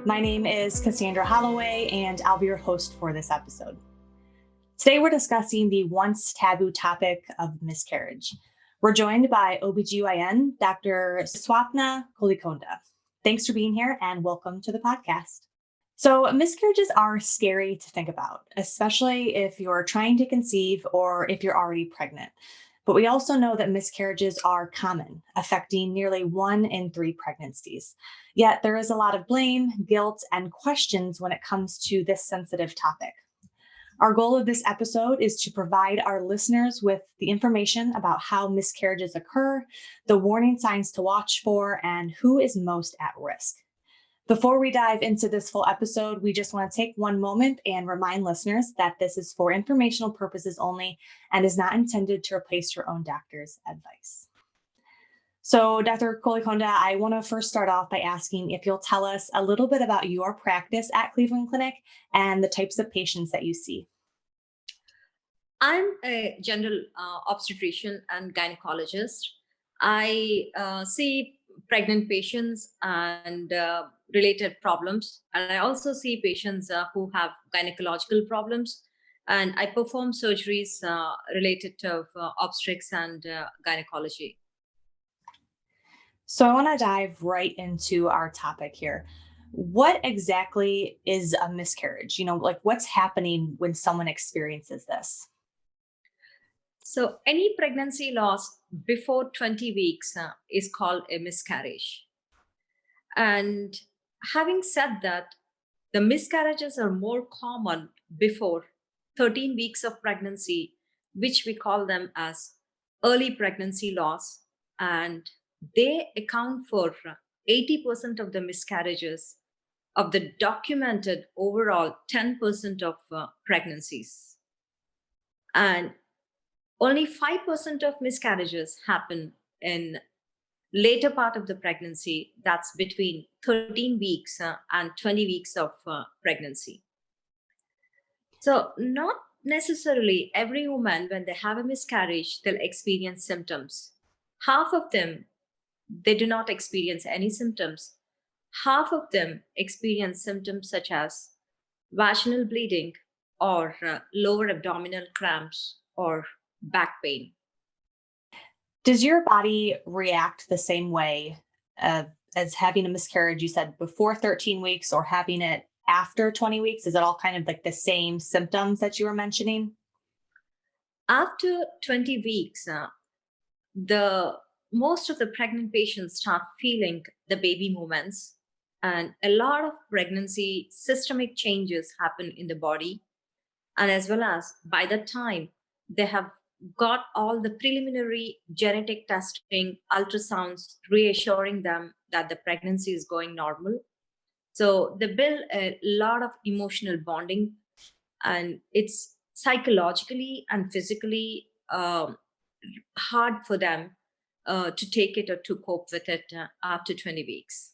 My name is Cassandra Holloway, and I'll be your host for this episode. Today, we're discussing the once taboo topic of miscarriage. We're joined by OBGYN, Dr. Swapna Kollikonda. Thanks for being here and welcome to the podcast. So, miscarriages are scary to think about, especially if you're trying to conceive or if you're already pregnant. But we also know that miscarriages are common, affecting nearly 1 in 3 pregnancies. Yet there is a lot of blame, guilt, and questions when it comes to this sensitive topic. Our goal of this episode is to provide our listeners with the information about how miscarriages occur, the warning signs to watch for, and who is most at risk. Before we dive into this full episode, we just want to take one moment and remind listeners that this is for informational purposes only and is not intended to replace your own doctor's advice. So, Dr. Kollikonda, I want to first start off by asking if you'll tell us a little bit about your practice at Cleveland Clinic and the types of patients that you see. I'm a general obstetrician and gynecologist. I see pregnant patients and related problems. And I also see patients who have gynecological problems. And I perform surgeries related to obstetrics and gynecology. So I want to dive right into our topic here. What exactly is a miscarriage? What's happening when someone experiences this? So any pregnancy loss before 20 weeks is called a miscarriage. And having said that, the miscarriages are more common before 13 weeks of pregnancy, which we call them as early pregnancy loss. And they account for 80% of the miscarriages of the documented overall 10% of pregnancies. And only 5% of miscarriages happen in later part of the pregnancy, that's between 13 weeks and 20 weeks of pregnancy. So not necessarily every woman, when they have a miscarriage, they'll experience symptoms. Half of them, they do not experience any symptoms. Half of them experience symptoms such as vaginal bleeding or lower abdominal cramps or back pain. Does your body react the same way as having a miscarriage, you said, before 13 weeks or having it after 20 weeks? Is it all kind of like the same symptoms that you were mentioning? After 20 weeks, most of the pregnant patients start feeling the baby movements, and a lot of pregnancy systemic changes happen in the body. And as well as by the time they have got all the preliminary genetic testing, ultrasounds reassuring them that the pregnancy is going normal. So they build a lot of emotional bonding, and it's psychologically and physically hard for them to take it or to cope with it after 20 weeks.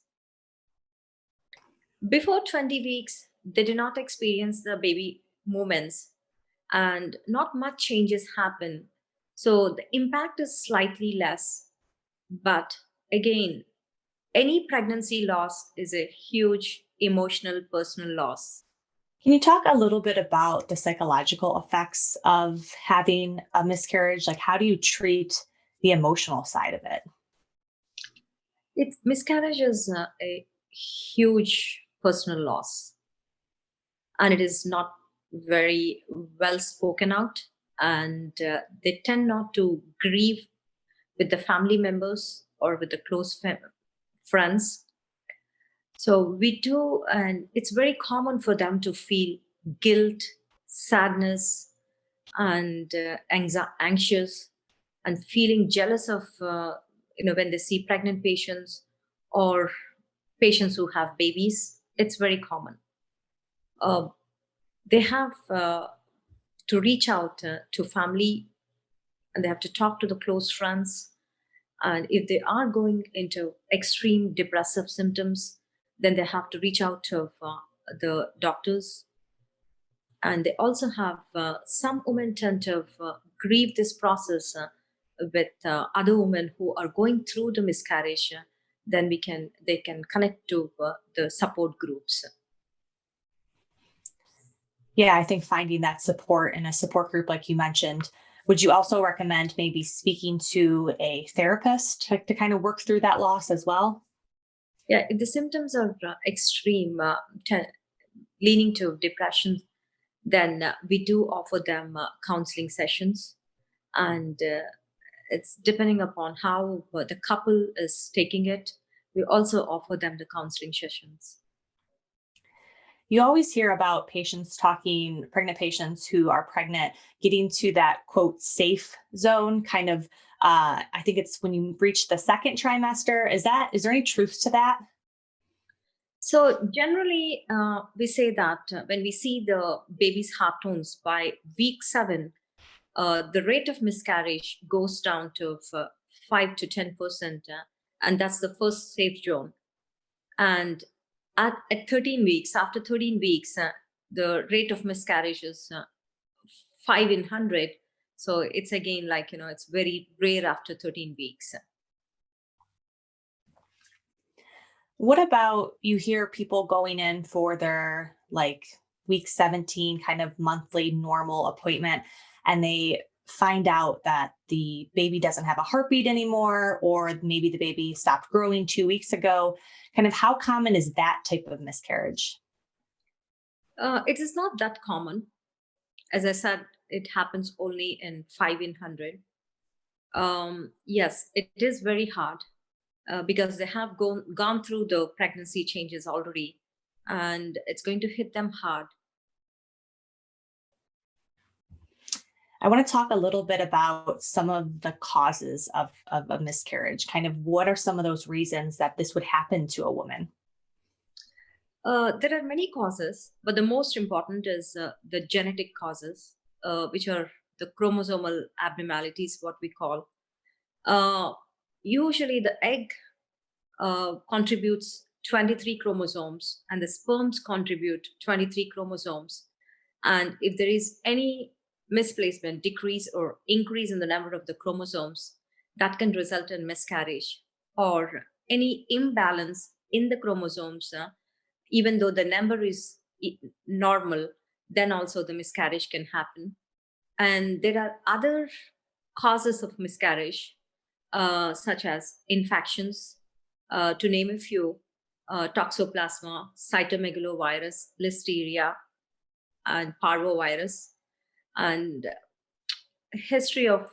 Before 20 weeks, they do not experience the baby movements and not much changes happen. So the impact is slightly less. But again, any pregnancy loss is a huge emotional personal loss. Can you talk a little bit about the psychological effects of having a miscarriage? Like, how do you treat the emotional side of it? Miscarriage is a huge personal loss, and it is not very well spoken out, and they tend not to grieve with the family members or with the close friends. So we do, and it's very common for them to feel guilt, sadness, and anxious, and feeling jealous of when they see pregnant patients or patients who have babies. It's very common. They have to reach out to family, and they have to talk to the close friends. And if they are going into extreme depressive symptoms, then they have to reach out to the doctors. And they also have some women tend to grieve this process with other women who are going through the miscarriage. then they can connect to the support groups. Yeah, I think finding that support in a support group, like you mentioned, would you also recommend maybe speaking to a therapist to kind of work through that loss as well? Yeah, if the symptoms are extreme, leaning to depression, then we do offer them counseling sessions. And it's depending upon how the couple is taking it. We also offer them the counseling sessions. You always hear about patients talking, pregnant patients who are pregnant, getting to that quote safe zone, kind of. I think it's when you reach the second trimester. Is there any truth to that? So generally, we say that when we see the baby's heart tones by week 7, the rate of miscarriage goes down to 5 to 10%, and that's the first safe zone. And at 13 weeks, after 13 weeks, the rate of miscarriage is 5 in 100. So it's again like, it's very rare after 13 weeks. What about you hear people going in for their like week 17 kind of monthly normal appointment and they find out that the baby doesn't have a heartbeat anymore, or maybe the baby stopped growing 2 weeks ago? Kind of how common is that type of miscarriage? It is not that common. As I said, it happens only in 5 in 100. Yes, it is very hard because they have gone through the pregnancy changes already, and it's going to hit them hard. I want to talk a little bit about some of the causes of a miscarriage. Kind of what are some of those reasons that this would happen to a woman? There are many causes, but the most important is the genetic causes, which are the chromosomal abnormalities, what we call. Uh, Usually, the egg contributes 23 chromosomes, and the sperms contribute 23 chromosomes. And if there is any misplacement, decrease, or increase in the number of the chromosomes, that can result in miscarriage, or any imbalance in the chromosomes, even though the number is normal, then also the miscarriage can happen. And there are other causes of miscarriage, such as infections, to name a few: toxoplasma, cytomegalovirus, listeria, and parvovirus, and history of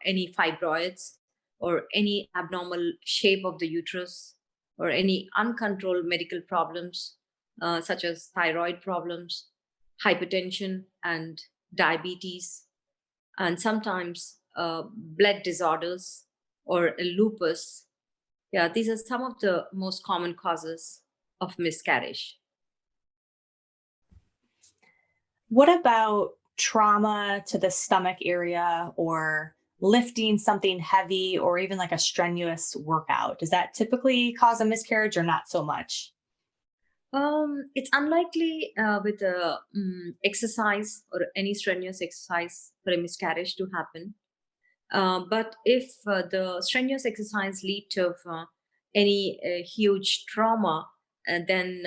any fibroids or any abnormal shape of the uterus or any uncontrolled medical problems, such as thyroid problems, hypertension, and diabetes, and sometimes blood disorders or lupus. Yeah, these are some of the most common causes of miscarriage. What about trauma to the stomach area, or lifting something heavy, or even like a strenuous workout? Does that typically cause a miscarriage or not so much? It's unlikely with exercise or any strenuous exercise for a miscarriage to happen. But if the strenuous exercise lead to any huge trauma, then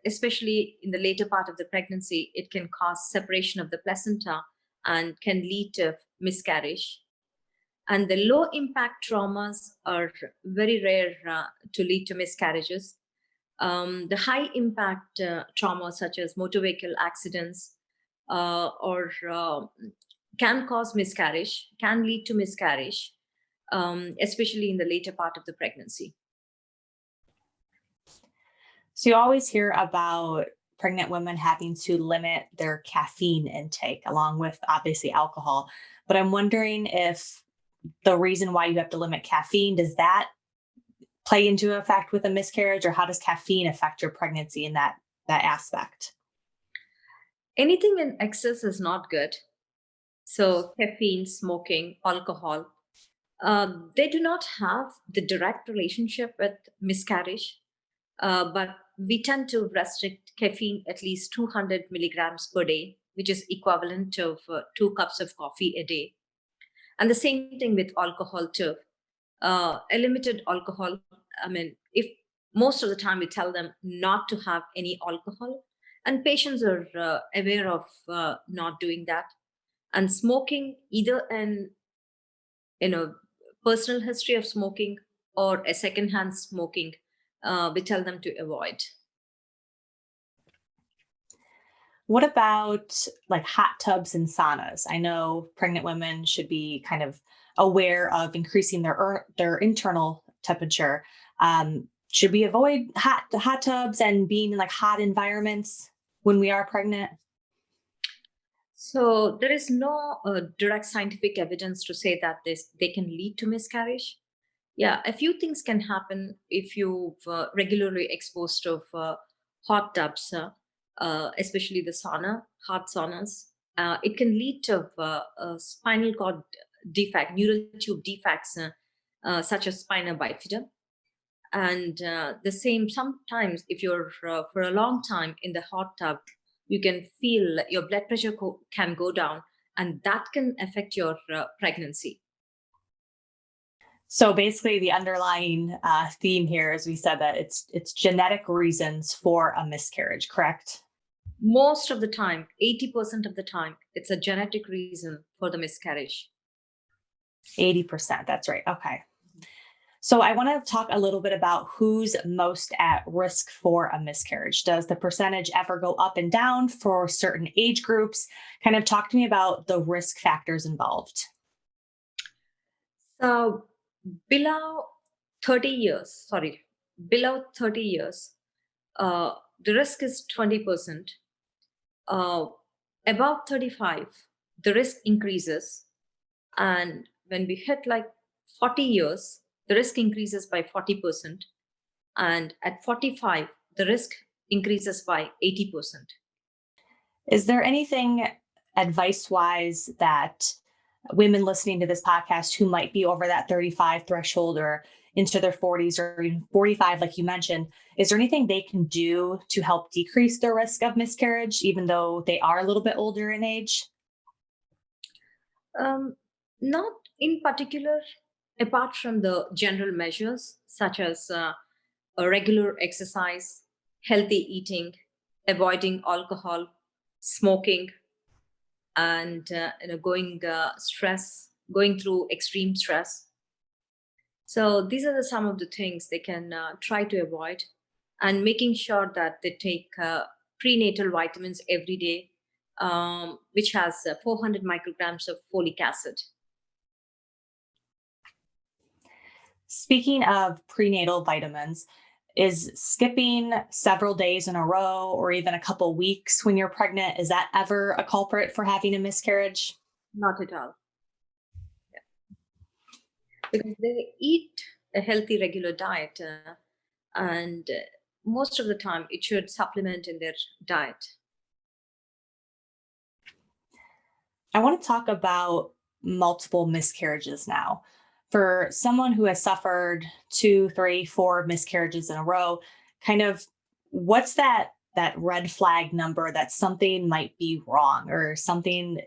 especially in the later part of the pregnancy, it can cause separation of the placenta and can lead to miscarriage. And the low impact traumas are very rare to lead to miscarriages. The high impact trauma, such as motor vehicle accidents, or can cause miscarriage, can lead to miscarriage, especially in the later part of the pregnancy. So you always hear about pregnant women having to limit their caffeine intake along with obviously alcohol. But I'm wondering if the reason why you have to limit caffeine, does that play into effect with a miscarriage, or how does caffeine affect your pregnancy in that aspect? Anything in excess is not good. So, caffeine, smoking, alcohol, they do not have the direct relationship with miscarriage, but we tend to restrict caffeine at least 200 milligrams per day, which is equivalent to 2 cups of coffee a day. And the same thing with alcohol too. A limited alcohol if most of the time we tell them not to have any alcohol, and patients are aware of not doing that. And smoking, either a personal history of smoking or a secondhand smoking, we tell them to avoid. What about like hot tubs and saunas? I know pregnant women should be kind of aware of increasing their internal temperature. Should we avoid hot tubs and being in like hot environments when we are pregnant? So there is no direct scientific evidence to say that they can lead to miscarriage. Yeah, a few things can happen if you've regularly exposed to hot tubs, especially the hot saunas. It can lead to spinal cord defect, neural tube defects, such as spina bifida. And the same, sometimes if you're for a long time in the hot tub, you can feel your blood pressure can go down, and that can affect your pregnancy. So basically, the underlying theme here, as we said, that it's genetic reasons for a miscarriage, correct? Most of the time, 80% of the time, it's a genetic reason for the miscarriage. 80%. That's right. Okay. So I want to talk a little bit about who's most at risk for a miscarriage. Does the percentage ever go up and down for certain age groups? Kind of talk to me about the risk factors involved. So below 30 years, the risk is 20%. Above 35, the risk increases. And when we hit like 40 years, the risk increases by 40%. And at 45, the risk increases by 80%. Is there anything advice-wise that women listening to this podcast who might be over that 35 threshold or into their 40s or even 45, like you mentioned, is there anything they can do to help decrease their risk of miscarriage, even though they are a little bit older in age? Not in particular, apart from the general measures such as a regular exercise, healthy eating, avoiding alcohol, smoking, and going through extreme stress. So these are some of the things they can try to avoid, and making sure that they take prenatal vitamins every day, which has 400 micrograms of folic acid. Speaking of prenatal vitamins, is skipping several days in a row or even a couple weeks when you're pregnant, is that ever a culprit for having a miscarriage? Not at all. Yeah. Because they eat a healthy, regular diet, and most of the time it should supplement in their diet. I want to talk about multiple miscarriages now. For someone who has suffered 2, 3, 4 miscarriages in a row, kind of what's that red flag number that something might be wrong or something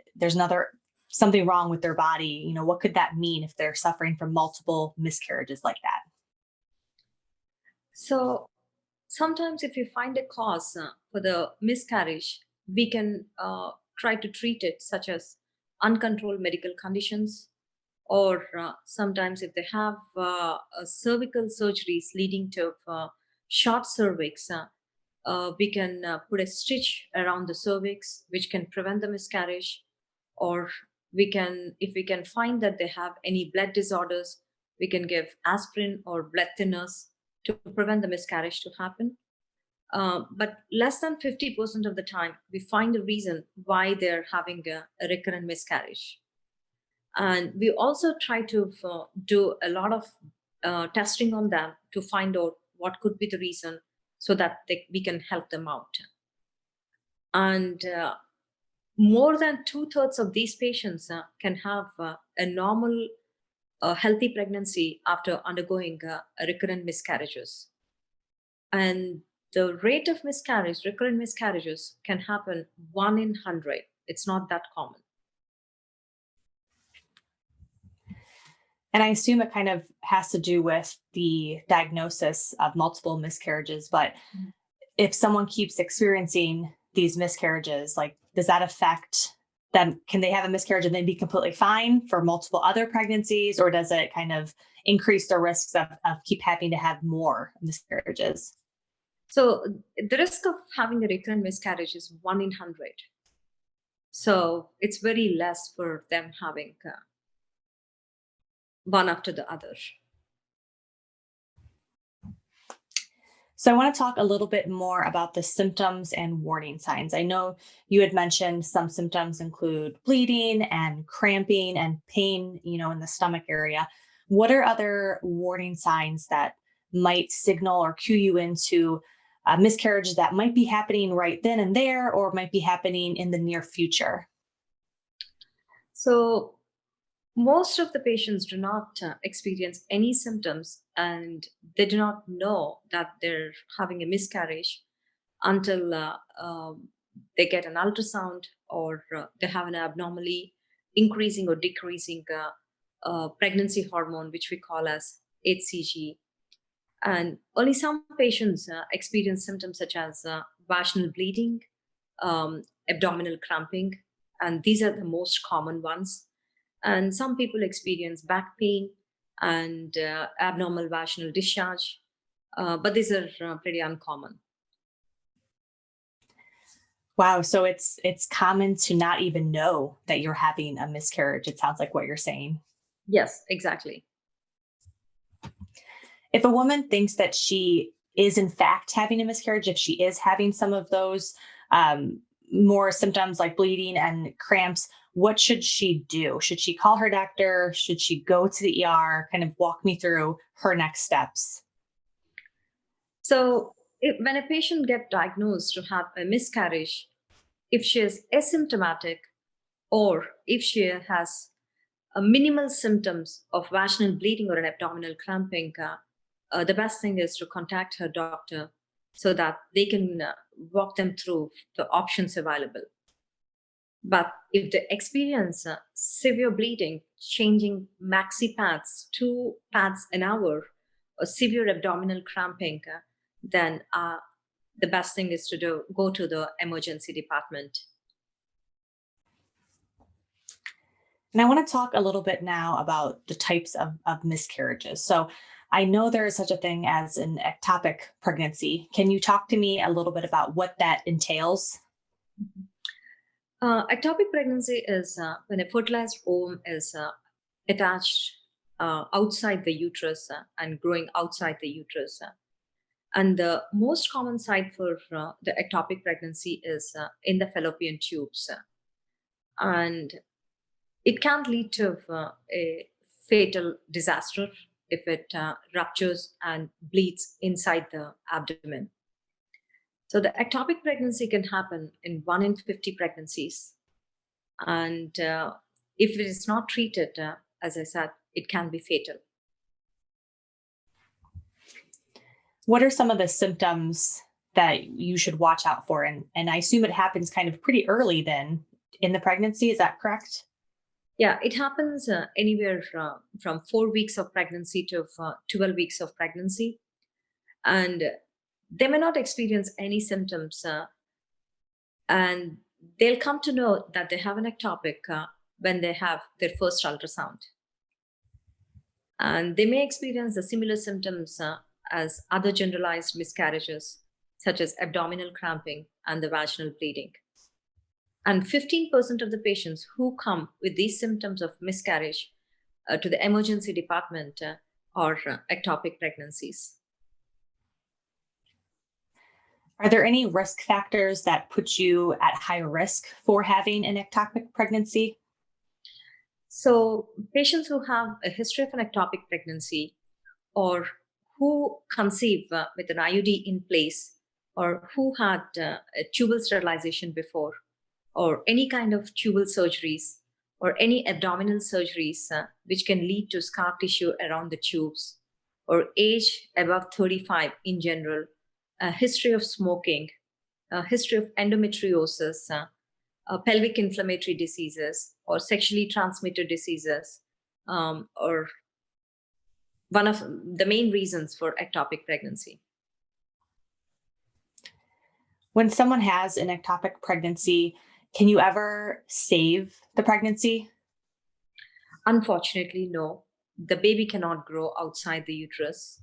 wrong with their body? What could that mean if they're suffering from multiple miscarriages like that? So sometimes if you find a cause for the miscarriage, we can try to treat it, such as uncontrolled medical conditions, or sometimes if they have cervical surgeries leading to short cervix, we can put a stitch around the cervix, which can prevent the miscarriage. Or if we can find that they have any blood disorders, we can give aspirin or blood thinners to prevent the miscarriage to happen. But less than 50% of the time, we find the reason why they're having a recurrent miscarriage. And we also try to do a lot of testing on them to find out what could be the reason, so that we can help them out. And more than 2/3 of these patients can have a normal, healthy pregnancy after undergoing recurrent miscarriages. And the rate of recurrent miscarriages, can happen 1 in 100. It's not that common. And I assume it kind of has to do with the diagnosis of multiple miscarriages. But if someone keeps experiencing these miscarriages, like, does that affect them? Can they have a miscarriage and then be completely fine for multiple other pregnancies? Or does it kind of increase the risks of keep having to have more miscarriages? So the risk of having a recurrent miscarriage is 1 in 100. So it's very less for them having one after the other. So I want to talk a little bit more about the symptoms and warning signs. I know you had mentioned some symptoms include bleeding and cramping and pain, in the stomach area. What are other warning signs that might signal or cue you into miscarriages that might be happening right then and there, or might be happening in the near future? So most of the patients do not experience any symptoms, and they do not know that they're having a miscarriage until they get an ultrasound, or they have an abnormally increasing or decreasing pregnancy hormone, which we call as HCG. And only some patients experience symptoms such as vaginal bleeding, abdominal cramping, and these are the most common ones. And some people experience back pain and abnormal vaginal discharge, but these are pretty uncommon. Wow, so it's common to not even know that you're having a miscarriage. It sounds like what you're saying. Yes, exactly. If a woman thinks that she is in fact having a miscarriage, if she is having some of those um, more symptoms like bleeding and cramps, what should she do? Should she call her doctor? Should she go to the ER? Kind of walk me through her next steps. So, when a patient gets diagnosed to have a miscarriage, if she is asymptomatic or if she has a minimal symptoms of vaginal bleeding or an abdominal cramping, the best thing is to contact her doctor so that they can walk them through the options available. But if they experience severe bleeding, changing maxi pads, 2 pads an hour, or severe abdominal cramping, then the best thing is to go to the emergency department. And I want to talk a little bit now about the types of miscarriages. So I know there is such a thing as an ectopic pregnancy. Can you talk to me a little bit about what that entails? Ectopic pregnancy is when a fertilized ovum is attached outside the uterus and growing outside the uterus. And the most common site for the ectopic pregnancy is in the fallopian tubes. And it can lead to a fatal disaster if it ruptures and bleeds inside the abdomen. So the ectopic pregnancy can happen in 1 in 50 pregnancies. And if it is not treated, as I said, it can be fatal. What are some of the symptoms that you should watch out for? And I assume it happens kind of pretty early then in the pregnancy. Is that correct? Yeah, it happens anywhere from 4 weeks of pregnancy to 12 weeks of pregnancy. And they may not experience any symptoms, and they'll come to know that they have an ectopic when they have their first ultrasound. And they may experience the similar symptoms as other generalized miscarriages, such as abdominal cramping and the vaginal bleeding. And 15% of the patients who come with these symptoms of miscarriage to the emergency department are ectopic pregnancies. Are there any risk factors that put you at higher risk for having an ectopic pregnancy? So, patients who have a history of an ectopic pregnancy, or who conceive with an IUD in place, or who had a tubal sterilization before, or any kind of tubal surgeries, or any abdominal surgeries which can lead to scar tissue around the tubes, or age above 35 in general, a history of smoking, a history of endometriosis, pelvic inflammatory diseases, or sexually transmitted diseases, or one of the main reasons for ectopic pregnancy. When someone has an ectopic pregnancy, can you ever save the pregnancy? Unfortunately, no. The baby cannot grow outside the uterus.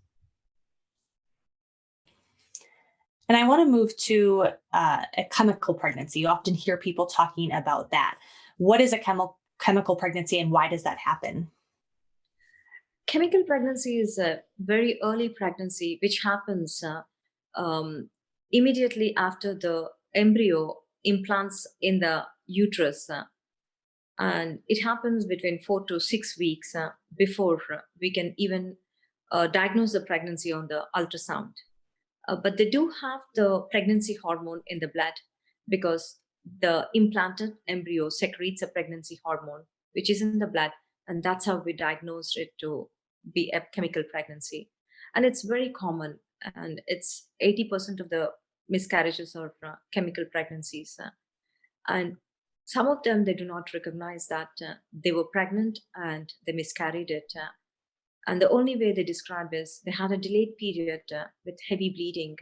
And I want to move to a chemical pregnancy. You often hear people talking about that. What is a chemical pregnancy and why does that happen? Chemical pregnancy is a very early pregnancy which happens um, immediately after the embryo implants in the uterus. And it happens between 4 to 6 weeks before we can even diagnose the pregnancy on the ultrasound. But they do have the pregnancy hormone in the blood because the implanted embryo secretes a pregnancy hormone, which is in the blood. And that's how we diagnosed it to be a chemical pregnancy. And it's very common. And it's 80% of the miscarriages are chemical pregnancies. And some of them, they do not recognize that they were pregnant and they miscarried it. And the only way they describe is they had a delayed period with heavy bleeding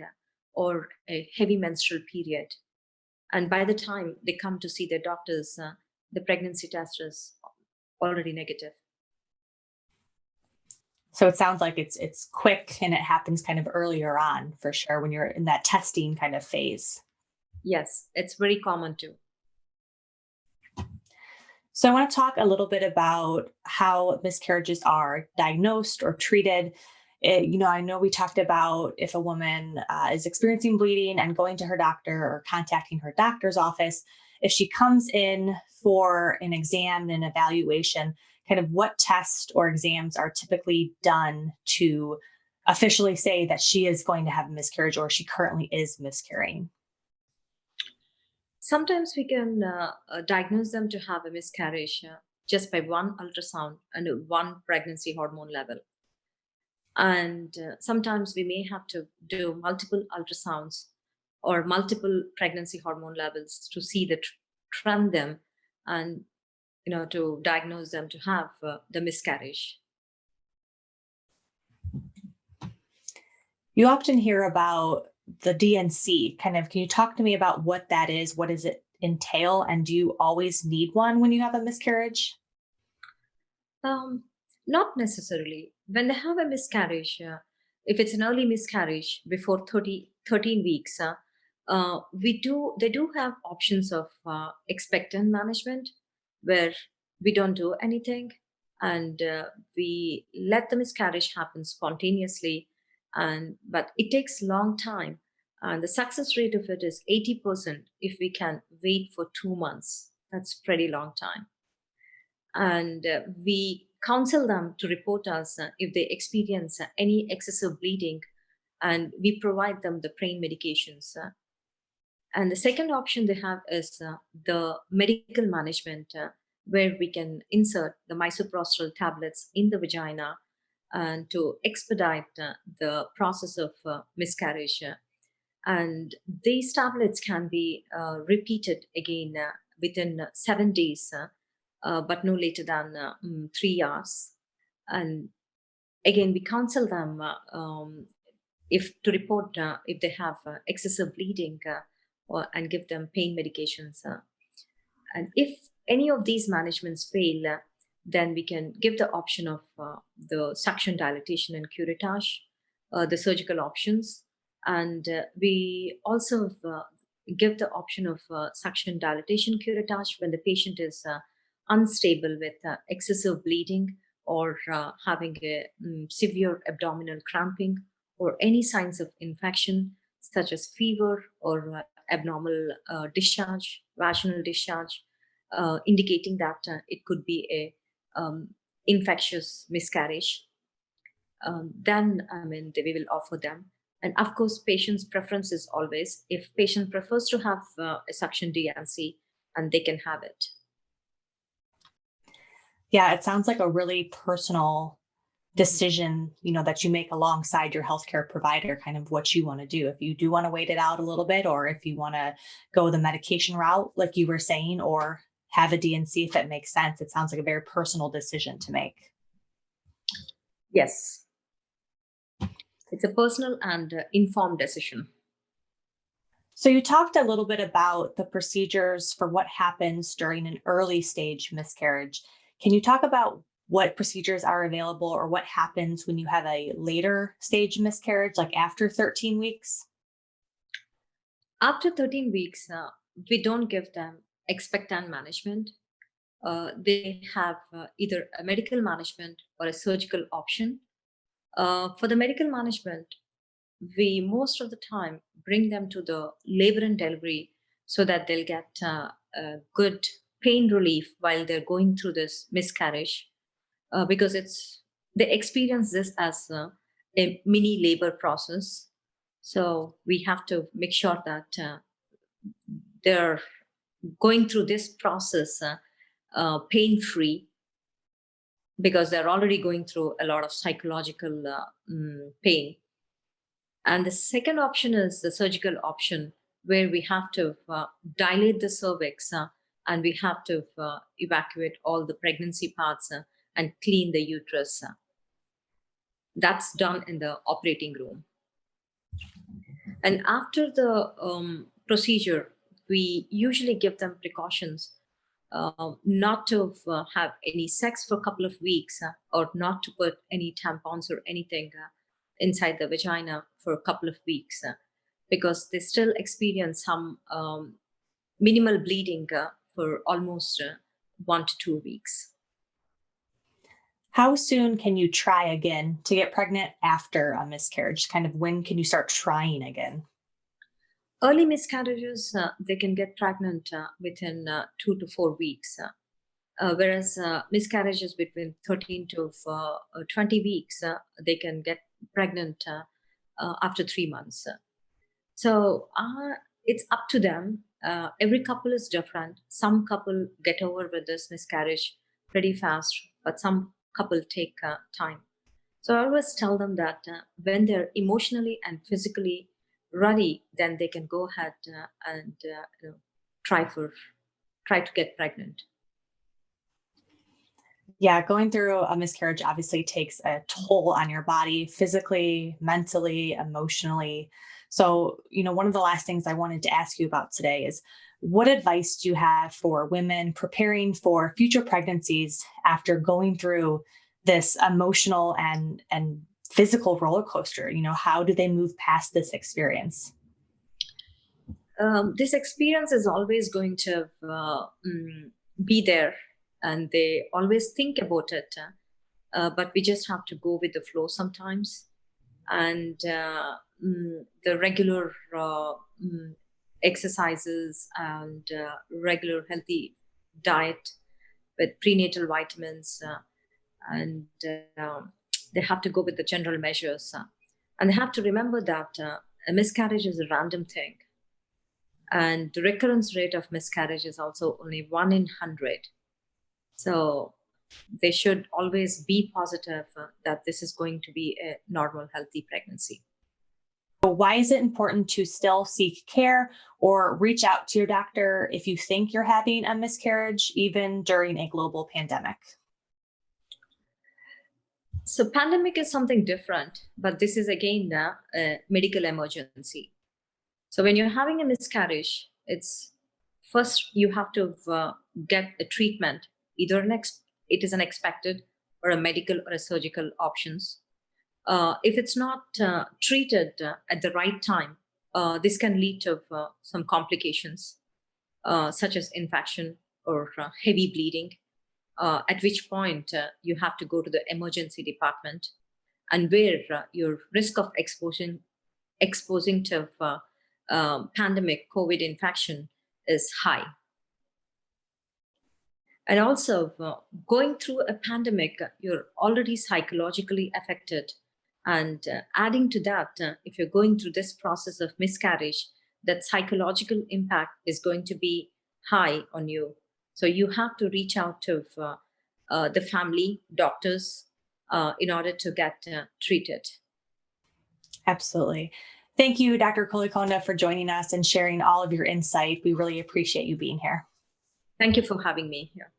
or a heavy menstrual period. And by the time they come to see their doctors, the pregnancy test is already negative. So it sounds like it's quick and it happens kind of earlier on for sure when you're in that testing kind of phase. Yes, it's very common too. So I want to talk a little bit about how miscarriages are diagnosed or treated. I know we talked about if a woman is experiencing bleeding and going to her doctor or contacting her doctor's office, if she comes in for an exam and evaluation, kind of what tests or exams are typically done to officially say that she is going to have a miscarriage or she currently is miscarrying. Sometimes we can diagnose them to have a miscarriage just by one ultrasound and one pregnancy hormone level. And sometimes we may have to do multiple ultrasounds or multiple pregnancy hormone levels to see the trend them and to diagnose them to have the miscarriage. You often hear about the DNC. Can you talk to me about what that is? What does it entail? And do you always need one when you have a miscarriage? Not necessarily. When they have a miscarriage, if it's an early miscarriage before 13 weeks, they do have options of expectant management where we don't do anything and we let the miscarriage happen spontaneously. But it takes a long time. And the success rate of it is 80% if we can wait for 2 months. That's pretty long time. And we counsel them to report us if they experience any excessive bleeding, and we provide them the pain medications. And the second option they have is the medical management, where we can insert the misoprostol tablets in the vagina and to expedite the process of miscarriage. And these tablets can be repeated again within 7 days. But no later than 3 hours. And again, we counsel them if to report if they have excessive bleeding and give them pain medications. And if any of these managements fail, then we can give the option of the suction dilatation and curettage, the surgical options. And we also give the option of suction dilatation curettage when the patient is unstable with excessive bleeding or having a severe abdominal cramping or any signs of infection such as fever or abnormal discharge, vaginal discharge, indicating that it could be a infectious miscarriage. Then we will offer them. And of course, patient's preference is always if patient prefers to have a suction DNC, and they can have it. Yeah, it sounds like a really personal decision, that you make alongside your healthcare provider, kind of what you want to do. If you do want to wait it out a little bit, or if you want to go the medication route, like you were saying, or have a DNC if it makes sense. It sounds like a very personal decision to make. Yes. It's a personal and informed decision. So you talked a little bit about the procedures for what happens during an early stage miscarriage. Can you talk about what procedures are available or what happens when you have a later stage miscarriage, like after 13 weeks? After 13 weeks, we don't give them expectant management. They have either a medical management or a surgical option. For the medical management, we most of the time bring them to the labor and delivery so that they'll get a good pain relief while they're going through this miscarriage, because they experience this as a mini labor process. So we have to make sure that they're going through this process pain free, because they're already going through a lot of psychological pain. And the second option is the surgical option, where we have to dilate the cervix and we have to evacuate all the pregnancy parts and clean the uterus. That's done in the operating room. And after the procedure, we usually give them precautions not to have any sex for a couple of weeks, or not to put any tampons or anything inside the vagina for a couple of weeks, because they still experience some minimal bleeding for almost 1 to 2 weeks. How soon can you try again to get pregnant after a miscarriage? Kind of when can you start trying again? Early miscarriages, they can get pregnant within 2 to 4 weeks, whereas miscarriages between 13 to 20 weeks, they can get pregnant after 3 months. So it's up to them. Every couple is different. Some couple get over with this miscarriage pretty fast, but some couple take time. So I always tell them that when they're emotionally and physically ready, then they can go ahead and try to get pregnant. Yeah, going through a miscarriage obviously takes a toll on your body physically, mentally, emotionally. So, one of the last things I wanted to ask you about today is what advice do you have for women preparing for future pregnancies after going through this emotional and physical roller coaster? How do they move past this experience? This experience is always going to be there, and they always think about it. But we just have to go with the flow sometimes. And the regular exercises and regular healthy diet with prenatal vitamins, and they have to go with the general measures. And they have to remember that a miscarriage is a random thing. And the recurrence rate of miscarriage is also only 1 in 100. So they should always be positive that this is going to be a normal, healthy pregnancy. Why is it important to still seek care or reach out to your doctor if you think you're having a miscarriage, even during a global pandemic? So pandemic is something different, but this is again a medical emergency. So when you're having a miscarriage, it's first you have to get a treatment, either it is an expected or a medical or a surgical options. If it's not treated at the right time, this can lead to some complications, such as infection or heavy bleeding, at which point you have to go to the emergency department, and where your risk of exposing to pandemic COVID infection is high. And also, going through a pandemic, you're already psychologically affected. And adding to that, if you're going through this process of miscarriage, that psychological impact is going to be high on you. So you have to reach out to the family doctors in order to get treated. Absolutely. Thank you, Dr. Kollikonda, for joining us and sharing all of your insight. We really appreciate you being here. Thank you for having me here.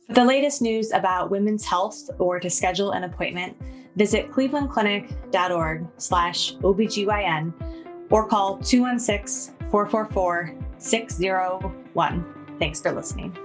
For the latest news about women's health or to schedule an appointment, visit clevelandclinic.org/OBGYN or call 216-444-6001. Thanks for listening.